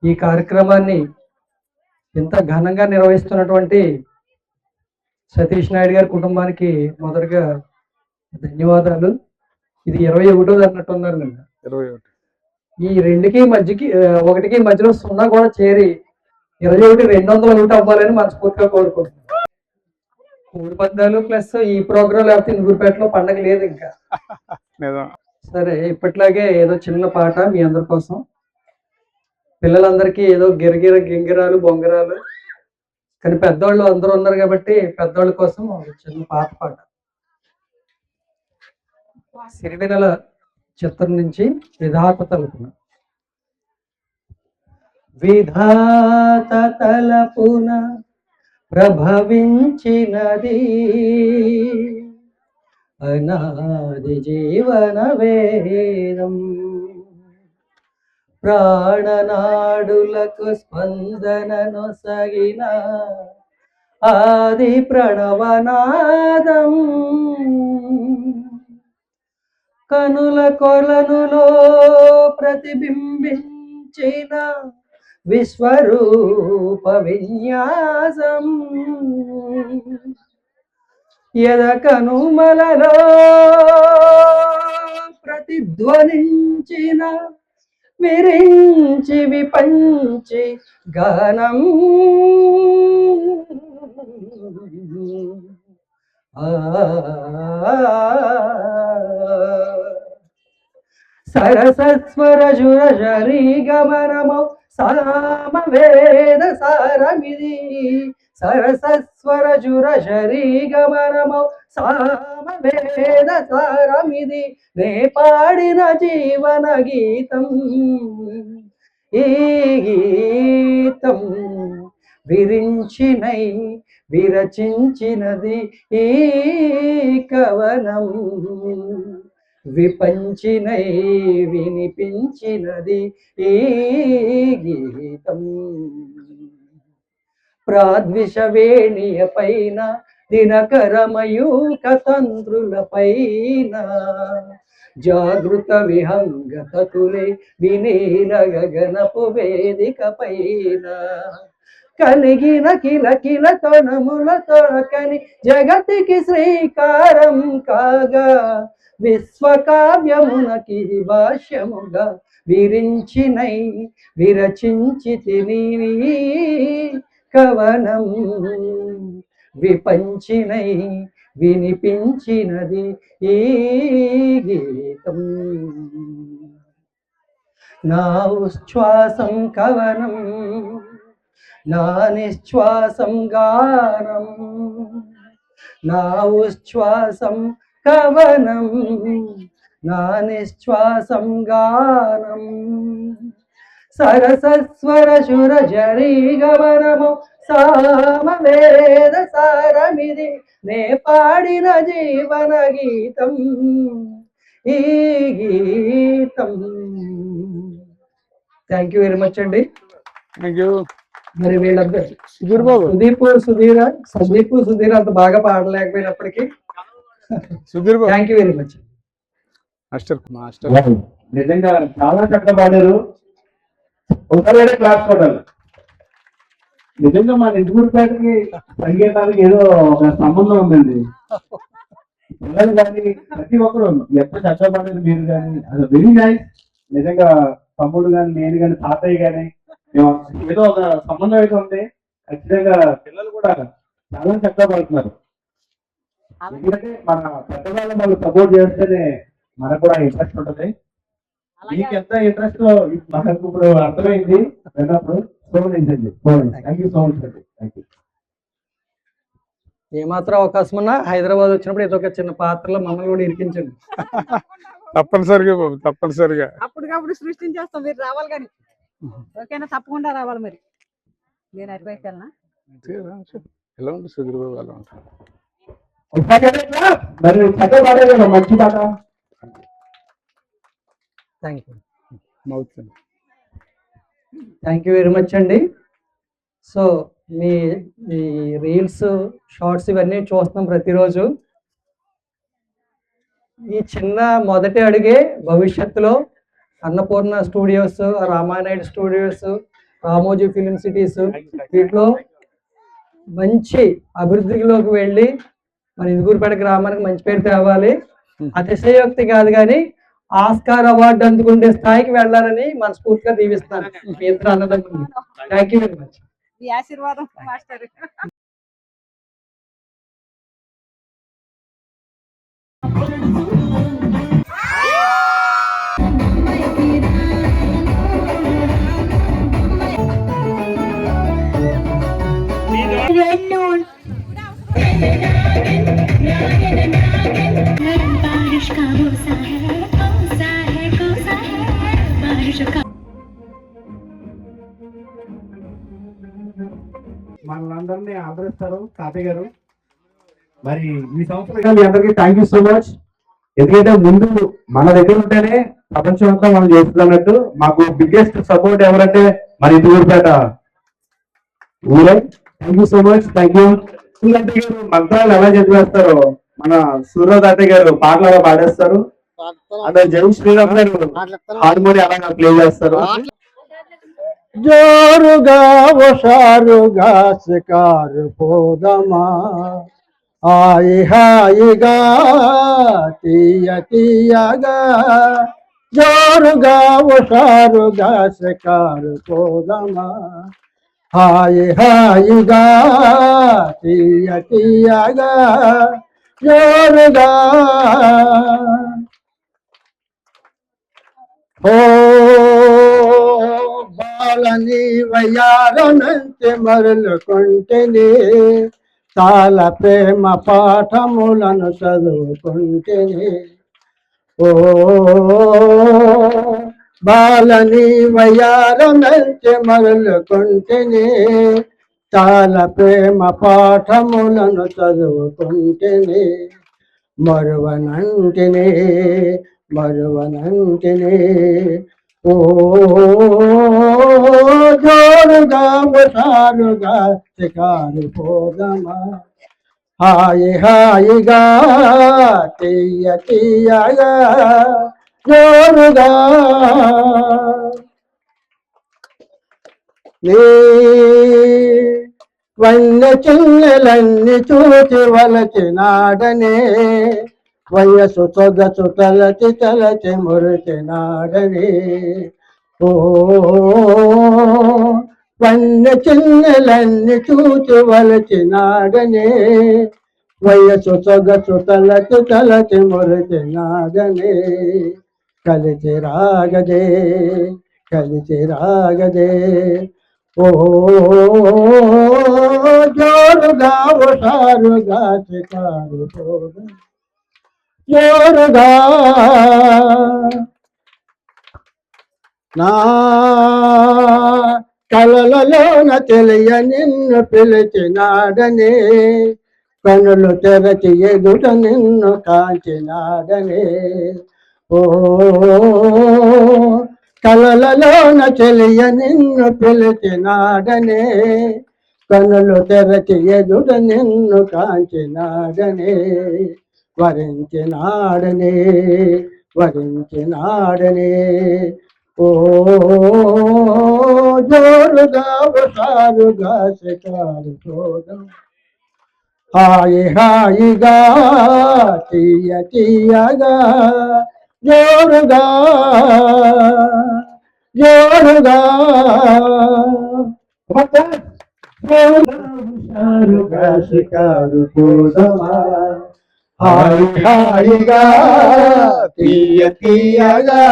ఈ కార్యక్రమాన్ని ఇంత ఘనంగా నిర్వహిస్తున్నటువంటి సతీష్ నాయుడు గారి కుటుంబానికి మొదటగా ధన్యవాదాలు. ఇది 21వ అన్నట్టున్నారు నిన్న. 21. ఈ రెండుకి మధ్యకి ఒకటికి మధ్యలో 0 కూడా చేరి 21 201 అవ్వాలని మనస్ఫూర్తిగా కోరుకుంటున్నాను. మూడు పద్యాలు ప్లస్ ఈ ప్రోగ్రాం లేకపోతే ఇందుపేటలో పండగ లేదు ఇంకా. సరే, ఇప్పట్లాగే ఏదో చిన్న పాట మీ అందరి కోసం. పిల్లలందరికీ ఏదో గిరగిర గింగిరాలు బొంగరాలు, కానీ పెద్దవాళ్ళు అందరూ ఉన్నారు కాబట్టి పెద్దవాళ్ళ కోసం ఒక చిన్న పాట. సిరివెన్నెల చిత్రం నుంచి విధాత తలుపున. విధాత తలపున ప్రభవించినది అనాది జీవన వేదం, ప్రాణనాడులకు స్పందననొసగిన ఆది ప్రణవనాదం, కనుల కొలనులో ప్రతిబింబించిన విశ్వరూప విన్యాసం, ఎదకనుమలలో ప్రతిధ్వనించిన విరించి విపంచి గానం, సరసస్వర జురజరీ గమనమౌ సామవేద సారమిది, సరసస్వర జురజరీ గమనమౌ సామవేద సారమిది, నే పాడిన జీవన గీతం ఈ గీతం, విరించినై విరచించినది ఈ కవనం, విపంచినై వినిపించినది ఈ గీతం, ప్రాద్విషవేణియ పైన దినకరమయూక తంత్రుల పైన, జాగృత విహంగతులే వినీల గగనపు వేదిక పైన, కలిగిన కిలకిల తొణముల తొణకని జగతికి శ్రీకారం కాగా, విశ్వకావ్యమునకి భాష్యముగా విరించినై విరచించి తిని కవనం, విపంచినై వినిపించినది ఈ గీతం, నా ఉచ్ఛ్వాసం కవనం నా నిశ్వాసం గానం, నా ఉచ్ఛ్వాసం కవనం నా నిశ్వాసం గానం, సరసస్వర శుర జరీ గమనము సామవేద సారమిది, నే పాడిన జీవన గీతం ఈ గీతం. థ్యాంక్ యూ వెరీ మచ్ అండి. Thank you. మరి వీళ్ళందరూ సుధీర్ బాబు, సందీప్ సుధీర్ అంత బాగా పాడలేకపోయినప్పటికీ Sudheer Babu thank you very much. Master నిజంగా చాలా చక్కగా పాడారు. ఒకసారి క్లాస్ కొట్టాలి. నిజంగా మన ఇంటిపేటకి సంగీతానికి ఏదో ఒక సంబంధం ఉందండి. పిల్లలు కానీ ప్రతి ఒక్కరు ఎంత చక్కగా పాడారు మీరు కానీ, అది వెరీ నైస్. నిజంగా తమ్ముడు కానీ నేను కానీ తాతయ్య కానీ ఏదో ఒక సంబంధం అయితే ఉంది. ఖచ్చితంగా పిల్లలు కూడా చాలా చక్కగా పడుతున్నారు. ఎందుకంటే మన పెద్దవాళ్ళని వాళ్ళు సపోర్ట్ చేస్తేనే మనకు కూడా ఇంట్రెస్ట్ ఉంటుంది. మీకు ఎంత ఇంట్రెస్ట్ మనకు ఇప్పుడు అర్థమైంది విన్నప్పుడు. థ్యాంక్ యూ సో మచ్ అండి. Thank you. ఏమాత్రం అవకాశం ఉన్నా హైదరాబాద్ వచ్చినప్పుడు ఏదో ఒక చిన్న పాత్రలో మమ్మల్ని కూడా ఇరికించండి. తప్పనిసరిగా బాబు, తప్పనిసరిగా అప్పటికప్పుడు సృష్టించేస్తాం. మీరు రావాలి కానీ ఓకేనా? తప్పకుండా రావాలి. మరి నేను అటువైపు వెళ్ళనా? ఎలా ఉంటుంది సుధీర్ బాబు? ఎలా ఉంటుంది? మరి చక్కగా పాడారు, మంచి పాట. థ్యాంక్ యూ వెరీ మచ్ అండి. సో మీ రీల్స్ షార్ట్స్ ఇవన్నీ చూస్తున్నాం ప్రతిరోజు. ఈ చిన్న మొదటి అడుగే భవిష్యత్తులో Annapurna studios, Ramanaidu studios, Ramoji film cities వీటిలో మంచి అభివృద్ధిలోకి వెళ్ళి మన ఇందుకూరుపేట గ్రామానికి మంచి పేరు తేవాలి. అతిశయోక్తి కాదు కానీ ఆస్కార్ అవార్డు అందుకునే స్థాయికి వెళ్ళాలని మనస్ఫూర్తిగా దీవిస్తాను. మీ ఇద్దరు అన్నదమ్ములు. Thank you very much. మీ ఆశీర్వాదం మాస్టర్. बारिश का भरोसा है कौसा है कौसा है बारिश का మనలందరినీ ఆదరిస్తారు తాతయ్య గారు. మరి ఈ సంవత్సరం మీ అందరికీ థ్యాంక్ యూ సో మచ్. ఎందుకంటే ముందు మన దగ్గర ఉంటేనే ప్రపంచం అంతా మనం చేస్తున్నట్టు మాకు బిగ్గెస్ట్ సపోర్ట్ ఎవరంటే మన ఇందుకూరుపేట ఊరే. Thank you so much. Thank you. మంత్రాలు ఎలా చదివేస్తారో మన సూర్య తాతయ్య గారు పాటలు అలా పాడేస్తారు. అంటే జై శ్రీరామ్ గారు హార్మోనియం అలాగా ప్లే చేస్తారు. జోరుగా హుషారుగా షికారు పోదమా హాయి హాయిగా తీయ తీయగా జోరుగా హుషారుగా షికారు పోదమా హాయి హాయిగా తీయ తీయగా జోరుగా ఓ బాలని వయ్యారనంతే మరలుకుంటేనే చాలా ప్రేమ పాఠములను చదువుకుంటేనే ఓ బాలని వయ్యారనంతే మరలుకుంటేనే చాలా ప్రేమ పాఠములను చదువుకుంటేనే మరువనంటేనే మరువనంటేనే ఓ జోరుగా హుషారుగా షికారు పోదమా హాయి హాయిగా తీయ తీయగా జోరుగా నీ వన్య చిన్నెలన్నీ చూచి వలచినాడనే వయసు సొగసు తలచి తలచి మురిచినాడనే ఓ వన్య చిన్నెలన్నీ చూచి వలచినాడనే వయసు సొగసు తలచి తలచి మురిచినాడనే కలిసి రాగదే కలిసి రాగదే ఓ జోరుగా హుషారుగా షికారు పోదమా జోరుగా నా కలలలోన తెలియ నిన్ను పిలిచినాడనే కనులు తెరచి ఎదుట నిన్ను కాంచినాడనే ఓ కలలలోన తెలియ నిన్ను పిలిచినాడనే కనులు తెరచి ఎదుట నిన్ను కాంచినాడనే వరించినాడనే వరించినాడనే ఓ జోరుగా హుషారుగా షికారు పోదమా హాయి హాయిగా తీయ తీయగా జోరుగా జోరుగా హుషారుగా షికారు పోదమా హాయి హాయిగా తీయ తీయగా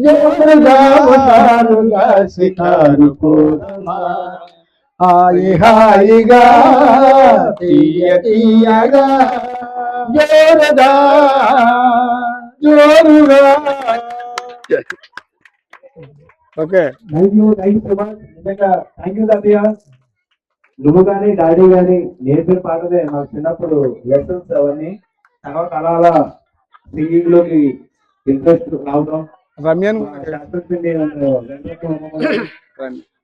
జోరుగా హుషారుగా షికారు పోదమా హాయి హాయిగా తీయ తీయగా జోరుగా జోరుగా. Okay thank you so much. నిజంగా థ్యాంక్ యూ తాతయ్య. నువ్వు కానీ డాడీ కానీ నేర్పిన పాటలే మాకు చిన్నప్పుడు లెసన్స్ అవన్నీ. తర్వాత అలా అలా సింగింగ్ లోకి ఇంట్రెస్ట్ రావడం రమ్యన్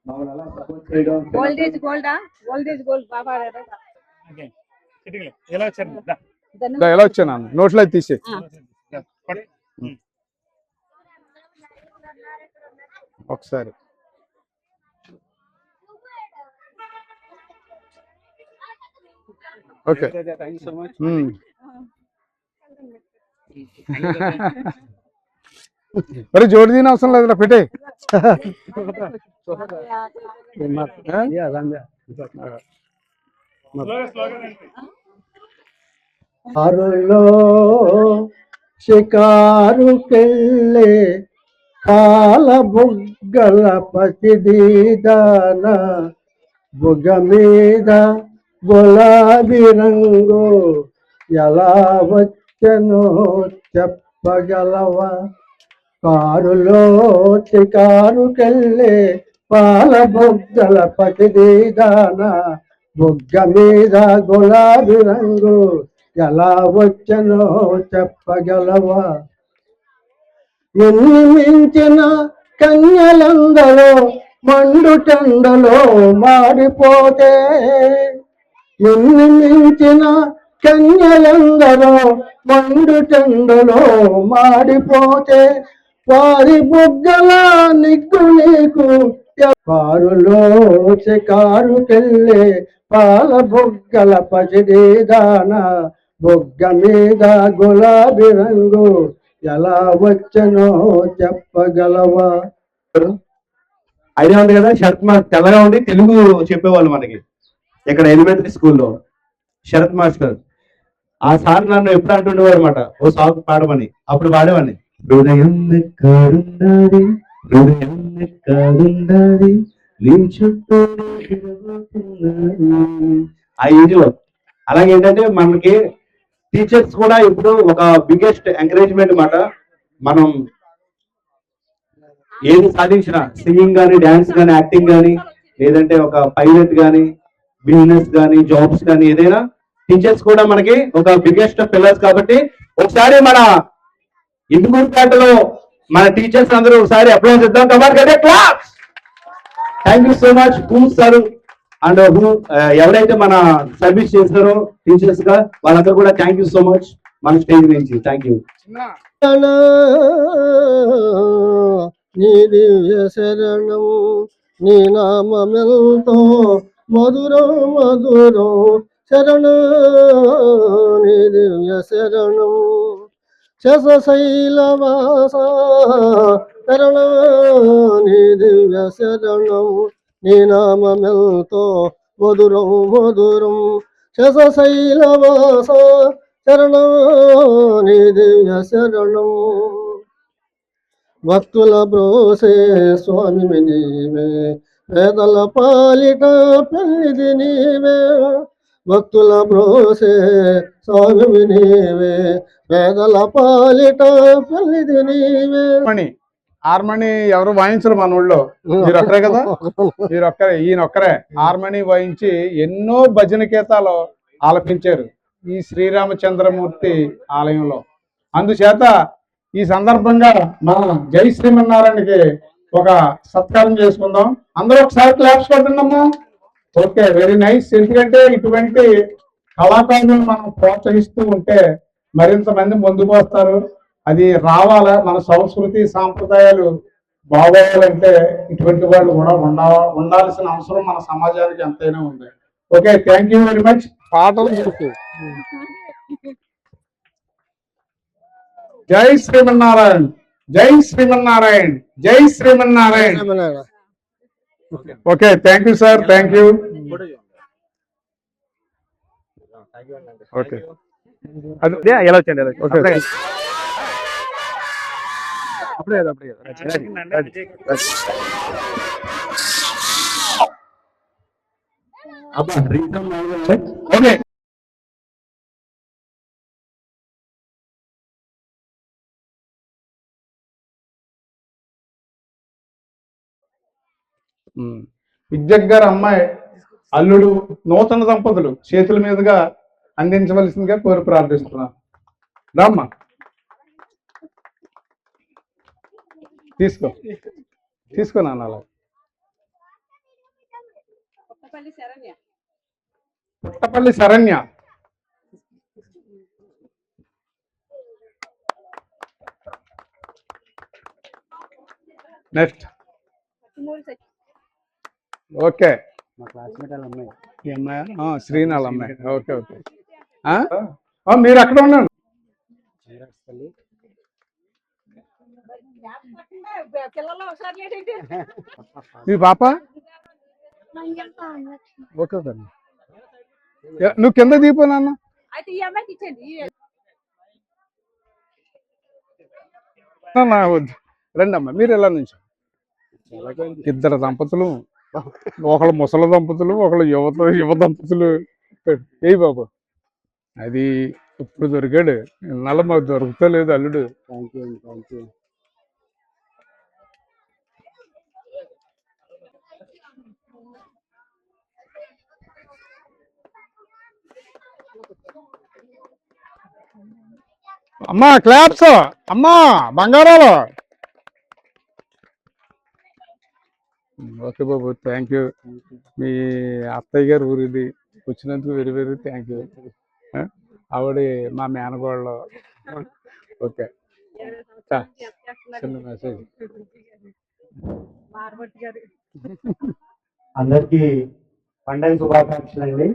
మమ్మల్ని అలా సపోర్ట్ చేయడం. ఓల్డేజ్ గోల్డా ఓల్డేజ్ గోల్డ్ బాబా ఎలా వచ్చాను నోట్లో తీసే ఒకసారి ఓకే మరి జోడి దీని అవసరం లేదు పెట్టే కారులో షికారుకెళ్ళే పాల బుగ్గల పసిదీదాన బుగ్గ మీద గులాబీ రంగు ఎలా వచ్చనో చెప్పగలవా కారులో షికారుకెళ్ళే పాల బుగ్గల పసిదీదాన బుగ్గ మీద గులాబీ రంగు ఎలా వచ్చనో చెప్పగలవా ఎన్ని మించిన కన్యలందరో మండుటెండలో మాడిపోతే ఎన్ని మించిన కన్యలందరో మండుటెండలో మాడిపోతే వారి బుగ్గల నిగ్గు నీకు కారులో షికారుకెళ్ళే పాల బుగ్గల పసిడీదాన బుగ్గ మీద గులాబీ రంగు ఎలా వచ్చనో చెప్పగలవా ఐడియా ఉంది కదా శరత్ మాస్టర్ తెల్లగా ఉండి తెలుగు చెప్పేవాళ్ళు మనకి ఇక్కడ ఎలిమెంటరీ స్కూల్లో శరత్ మాస్టర్ ఆ సార్ నన్ను ఎప్పుడు అంటుండేవారు అనమాట ఓ సాంగ్ పాడమని అప్పుడు పాడేవాడిని హృదయం ఎక్కడున్నది హృదయం ఎక్కడున్నది నీ చుట్టూ ఆ ఏజ్ లో అలాగే ఏంటంటే మనకి టీచర్స్ కూడా ఇప్పుడు ఒక బిగ్గెస్ట్ ఎంకరేజ్మెంట్ మాట మనం ఏది సాధించినా సింగింగ్ కానీ డాన్స్ కానీ యాక్టింగ్ కానీ లేదంటే ఒక పైలట్ కానీ బిజినెస్ కానీ జాబ్స్ కానీ ఏదైనా టీచర్స్ కూడా మనకి ఒక బిగ్గెస్ట్ పిల్లర్స్ కాబట్టి ఒకసారి మన ఇందుకూరుపేటలో మన టీచర్స్ అందరూ ఒకసారి అప్లై చేద్దాం కమాన్ కదా class thank you so much sir and ఎవరైతే మన సర్వీస్ చేస్తారో టీచర్స్ గా వాళ్ళందరూ కూడా థ్యాంక్ యూ సో మచ్ మన స్టేజ్ నుంచి థ్యాంక్ యూ నీ దివ్య శరణం నీ నామమెంతో మధురం మధురం శరణం నీ దివ్య శరణం శశశైలవాస శరణం నీ దివ్య శరణం నీ నామమెంతో మధురం మధురం శశశైలవాస శరణం నీ దివ్య శరణం భక్తుల బ్రోసే స్వామి నీవే పేదల పాలిట పెళ్లిది నీవే భక్తుల బ్రోసే స్వామి నీవే పేదల పాలిట పెళ్లిది నీవే హార్మోని ఎవరు వాయించరు మన ఊళ్ళో మీరు ఒక్కరే కదా మీరు ఒక్కరే ఈయన ఒక్కరే హార్మోని వాయించి ఎన్నో భజన గీతాలు ఆలపించారు ఈ శ్రీరామచంద్రమూర్తి ఆలయంలో అందుచేత ఈ సందర్భంగా మన జై శ్రీమన్నారాయణకి ఒక సత్కారం చేసుకుందాం అందరూ ఒకసారి క్లాప్స్ కొట్టున్నాము ఓకే వెరీ నైస్ ఎందుకంటే ఇటువంటి కళాకారులను మనం ప్రోత్సహిస్తూ ఉంటే మరింత మంది ముందుకు వస్తారు అది రావాలా మన సంస్కృతి సాంప్రదాయాలు బాగోవాలంటే ఇటువంటి వాళ్ళు కూడా ఉండాల్సిన అవసరం మన సమాజానికి ఎంతైనా ఉంది okay thank you very much పాటలు జై శ్రీమన్నారాయణ జై శ్రీమన్నారాయణ జై Srimannarayana okay thank you sir thank you okay ఎలా వచ్చండి ఓకే అప్పుడే ఓకే విద్యక్ గారు అమ్మాయి అల్లుడు నూతన దంపతులు చేతుల మీదుగా అందించవలసిందిగా కోరి ప్రార్థిస్తున్నాను రామ్మా తీసుకో తీసుకో నాన్న అలా పుట్టపల్లి శరణ్య నెక్స్ట్ ఓకే ఈ అమ్మాయి శ్రీనాథ్ అమ్మాయి. Okay okay. మీరు అక్కడ ఉండండి. పిల్లలు ఒకసారి ఏంటంటే మీ పాప ఓకే ఓకే. నువ్వు కింద దీపో నాన్న. అయితే ఈ అమ్మాయికి ఇచ్చేయండి. వద్దు రండి అమ్మా, మీరు ఎలా నుంచి ఇద్దరు దంపతులు, ఒకళ్ళు ముసలి దంపతులు, ఒకళ్ళు యువ దంపతులు. ఏ బాబు అది ఇప్పుడు దొరికాడు, నల్ల మాకు దొరుకుతా లేదు అల్లుడు. అమ్మా క్లాప్స్, అమ్మా బంగారాలు. ఓకే బాబు, థ్యాంక్ యూ. మీ అత్తయ్య గారు ఊరిది వచ్చినందుకు వెరీ వెరీ థ్యాంక్ యూ. ఆవిడ మా మేనగోళ్ళు. ఓకే, చిన్న మెసేజ్. అందరికీ పండగ శుభాకాంక్షలు అండి.